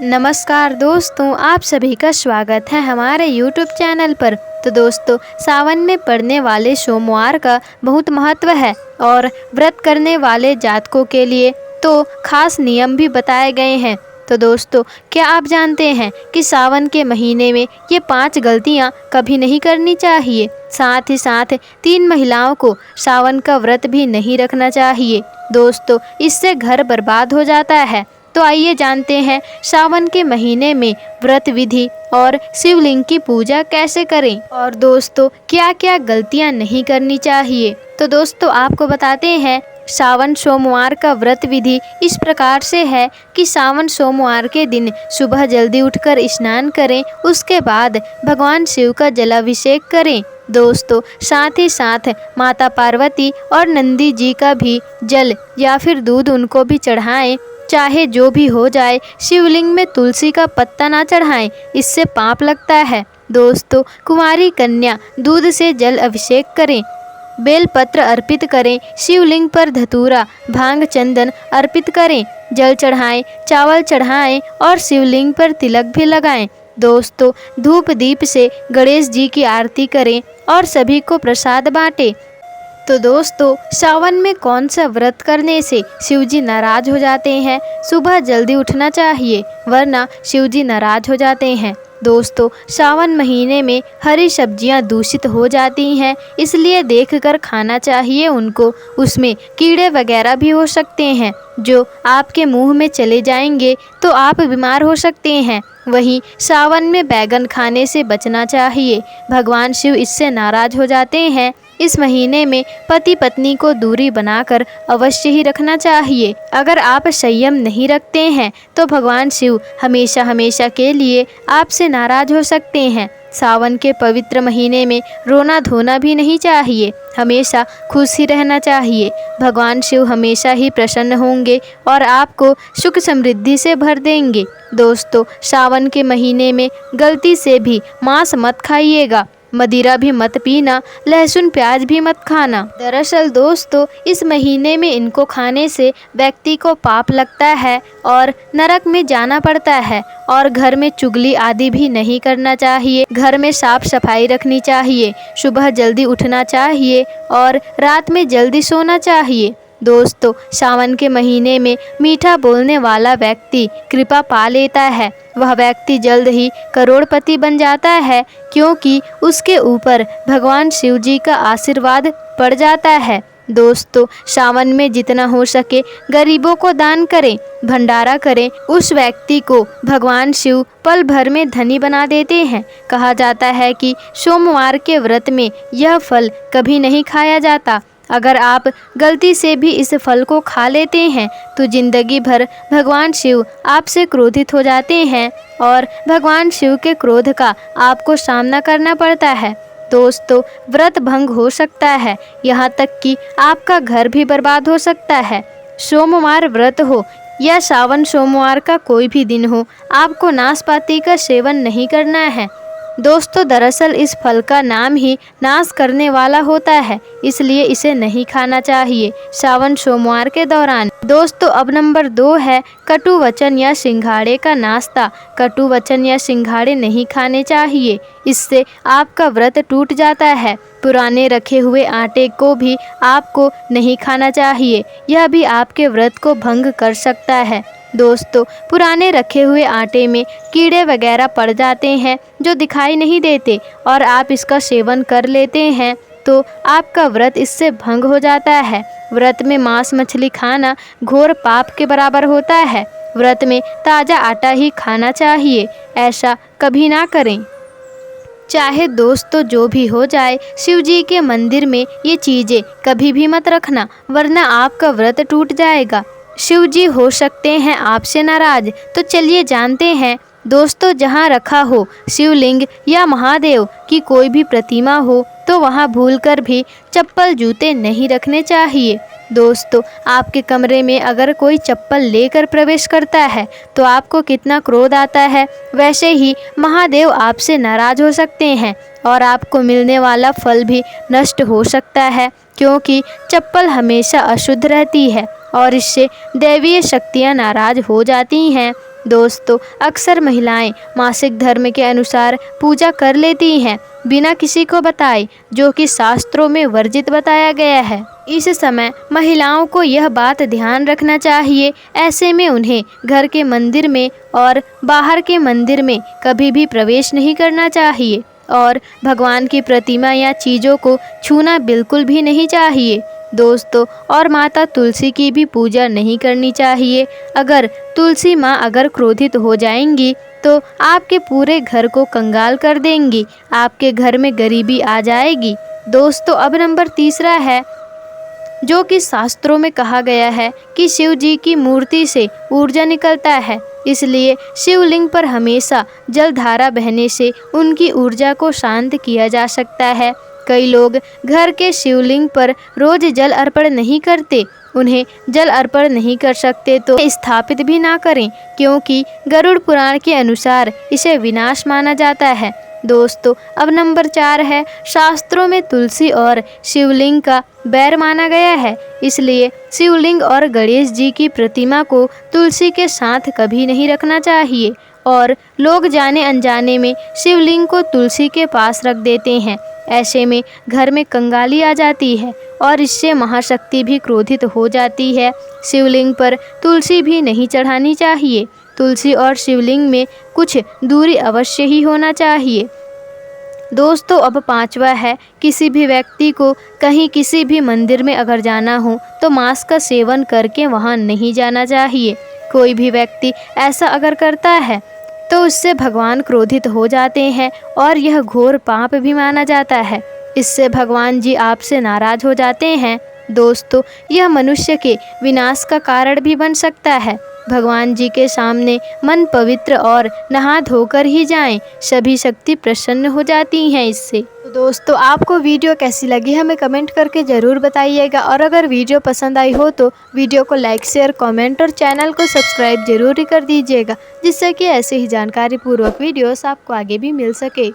नमस्कार दोस्तों, आप सभी का स्वागत है हमारे YouTube चैनल पर। तो दोस्तों, सावन में पड़ने वाले सोमवार का बहुत महत्व है और व्रत करने वाले जातकों के लिए तो खास नियम भी बताए गए हैं। तो दोस्तों, क्या आप जानते हैं कि सावन के महीने में ये 5 गलतियां कभी नहीं करनी चाहिए। साथ ही साथ 3 महिलाओं को सावन का व्रत भी नहीं रखना चाहिए। दोस्तों, इससे घर बर्बाद हो जाता है। तो आइए जानते हैं सावन के महीने में व्रत विधि और शिवलिंग की पूजा कैसे करें और दोस्तों क्या क्या गलतियां नहीं करनी चाहिए। तो दोस्तों, आपको बताते हैं सावन सोमवार का व्रत विधि इस प्रकार से है कि सावन सोमवार के दिन सुबह जल्दी उठकर स्नान करें। उसके बाद भगवान शिव का जलाभिषेक करें। दोस्तों, साथ ही साथ माता पार्वती और नंदी जी का भी जल या फिर दूध उनको भी चढ़ाएं। चाहे जो भी हो जाए, शिवलिंग में तुलसी का पत्ता ना चढ़ाएं, इससे पाप लगता है। दोस्तों, कुंवारी कन्या दूध से जल अभिषेक करें, बेलपत्र अर्पित करें, शिवलिंग पर धतूरा भांग चंदन अर्पित करें, जल चढ़ाएं, चावल चढ़ाएं और शिवलिंग पर तिलक भी लगाएं। दोस्तों, धूप दीप से गणेश जी की आरती करें और सभी को प्रसाद बांटें। तो दोस्तों, सावन में कौन सा व्रत करने से शिवजी नाराज हो जाते हैं? सुबह जल्दी उठना चाहिए, वरना शिवजी नाराज हो जाते हैं। दोस्तों, सावन महीने में हरी सब्जियां दूषित हो जाती हैं, इसलिए देखकर खाना चाहिए उनको। उसमें कीड़े वगैरह भी हो सकते हैं जो आपके मुंह में चले जाएंगे तो आप बीमार हो सकते हैं। वहीं सावन में बैगन खाने से बचना चाहिए, भगवान शिव इससे नाराज हो जाते हैं। इस महीने में पति पत्नी को दूरी बनाकर अवश्य ही रखना चाहिए। अगर आप संयम नहीं रखते हैं तो भगवान शिव हमेशा हमेशा के लिए आपसे नाराज हो सकते हैं। सावन के पवित्र महीने में रोना धोना भी नहीं चाहिए, हमेशा खुश ही रहना चाहिए। भगवान शिव हमेशा ही प्रसन्न होंगे और आपको सुख समृद्धि से भर देंगे। दोस्तों, सावन के महीने में गलती से भी मांस मत खाइएगा, मदिरा भी मत पीना, लहसुन प्याज भी मत खाना। दरअसल दोस्तों, इस महीने में इनको खाने से व्यक्ति को पाप लगता है और नरक में जाना पड़ता है। और घर में चुगली आदि भी नहीं करना चाहिए, घर में साफ सफाई रखनी चाहिए, सुबह जल्दी उठना चाहिए और रात में जल्दी सोना चाहिए। दोस्तों, सावन के महीने में मीठा बोलने वाला व्यक्ति कृपा पा लेता है। वह व्यक्ति जल्द ही करोड़पति बन जाता है, क्योंकि उसके ऊपर भगवान शिव जी का आशीर्वाद पड़ जाता है। दोस्तों, सावन में जितना हो सके गरीबों को दान करें, भंडारा करें। उस व्यक्ति को भगवान शिव पल भर में धनी बना देते हैं। कहा जाता है कि सोमवार के व्रत में यह फल कभी नहीं खाया जाता। अगर आप गलती से भी इस फल को खा लेते हैं तो जिंदगी भर भगवान शिव आपसे क्रोधित हो जाते हैं और भगवान शिव के क्रोध का आपको सामना करना पड़ता है। दोस्तों, व्रत भंग हो सकता है, यहाँ तक कि आपका घर भी बर्बाद हो सकता है। सोमवार व्रत हो या सावन सोमवार का कोई भी दिन हो, आपको नाशपाती का सेवन नहीं करना है। दोस्तों, दरअसल इस फल का नाम ही नाश करने वाला होता है, इसलिए इसे नहीं खाना चाहिए सावन सोमवार के दौरान। दोस्तों, अब नंबर 2 है कटु वचन या सिंघाड़े का नाश्ता। कटु वचन या सिंघाड़े नहीं खाने चाहिए, इससे आपका व्रत टूट जाता है। पुराने रखे हुए आटे को भी आपको नहीं खाना चाहिए, यह भी आपके व्रत को भंग कर सकता है। दोस्तों, पुराने रखे हुए आटे में कीड़े वगैरह पड़ जाते हैं जो दिखाई नहीं देते और आप इसका सेवन कर लेते हैं तो आपका व्रत इससे भंग हो जाता है। व्रत में मांस मछली खाना घोर पाप के बराबर होता है। व्रत में ताज़ा आटा ही खाना चाहिए, ऐसा कभी ना करें। चाहे दोस्तों जो भी हो जाए, शिव जी के मंदिर में ये चीज़ें कभी भी मत रखना, वरना आपका व्रत टूट जाएगा। शिव जी हो सकते हैं आपसे नाराज। तो चलिए जानते हैं दोस्तों, जहाँ रखा हो शिवलिंग या महादेव की कोई भी प्रतिमा हो तो वहाँ भूलकर भी चप्पल जूते नहीं रखने चाहिए। दोस्तों, आपके कमरे में अगर कोई चप्पल लेकर प्रवेश करता है तो आपको कितना क्रोध आता है, वैसे ही महादेव आपसे नाराज हो सकते हैं और आपको मिलने वाला फल भी नष्ट हो सकता है, क्योंकि चप्पल हमेशा अशुद्ध रहती है और इससे दैवीय शक्तियाँ नाराज हो जाती हैं। दोस्तों अक्सर महिलाएं मासिक धर्म के अनुसार पूजा कर लेती हैं बिना किसी को बताए, जो कि शास्त्रों में वर्जित बताया गया है। इस समय महिलाओं को यह बात ध्यान रखना चाहिए। ऐसे में उन्हें घर के मंदिर में और बाहर के मंदिर में कभी भी प्रवेश नहीं करना चाहिए और भगवान की प्रतिमा या चीज़ों को छूना बिल्कुल भी नहीं चाहिए दोस्तों। और माता तुलसी की भी पूजा नहीं करनी चाहिए। अगर तुलसी माँ अगर क्रोधित हो जाएंगी तो आपके पूरे घर को कंगाल कर देंगी, आपके घर में गरीबी आ जाएगी दोस्तों। अब नंबर तीसरा है, जो कि शास्त्रों में कहा गया है कि शिव जी की मूर्ति से ऊर्जा निकलता है, इसलिए शिवलिंग पर हमेशा जलधारा बहने से उनकी ऊर्जा को शांत किया जा सकता है। कई लोग घर के शिवलिंग पर रोज जल अर्पण नहीं करते। उन्हें जल अर्पण नहीं कर सकते तो स्थापित भी ना करें, क्योंकि गरुड़ पुराण के अनुसार इसे विनाश माना जाता है दोस्तों। अब नंबर 4 है, शास्त्रों में तुलसी और शिवलिंग का बैर माना गया है, इसलिए शिवलिंग और गणेश जी की प्रतिमा को तुलसी के साथ कभी नहीं रखना चाहिए और लोग जाने अनजाने में शिवलिंग को तुलसी के पास रख देते हैं। ऐसे में घर में कंगाली आ जाती है और इससे महाशक्ति भी क्रोधित हो जाती है। शिवलिंग पर तुलसी भी नहीं चढ़ानी चाहिए। तुलसी और शिवलिंग में कुछ दूरी अवश्य ही होना चाहिए दोस्तों। अब 5वां है, किसी भी व्यक्ति को कहीं किसी भी मंदिर में अगर जाना हो तो मांस का सेवन करके वहां नहीं जाना चाहिए। कोई भी व्यक्ति ऐसा अगर करता है तो उससे भगवान क्रोधित हो जाते हैं और यह घोर पाप भी माना जाता है। इससे भगवान जी आपसे नाराज हो जाते हैं दोस्तों। यह मनुष्य के विनाश का कारण भी बन सकता है। भगवान जी के सामने मन पवित्र और नहा धोकर ही जाएं, सभी शक्ति प्रसन्न हो जाती हैं इससे। तो दोस्तों आपको वीडियो कैसी लगी हमें कमेंट करके ज़रूर बताइएगा और अगर वीडियो पसंद आई हो तो वीडियो को लाइक शेयर कमेंट और चैनल को सब्सक्राइब जरूर ही कर दीजिएगा, जिससे कि ऐसे ही जानकारी पूर्वक वीडियोस आपको आगे भी मिल सके।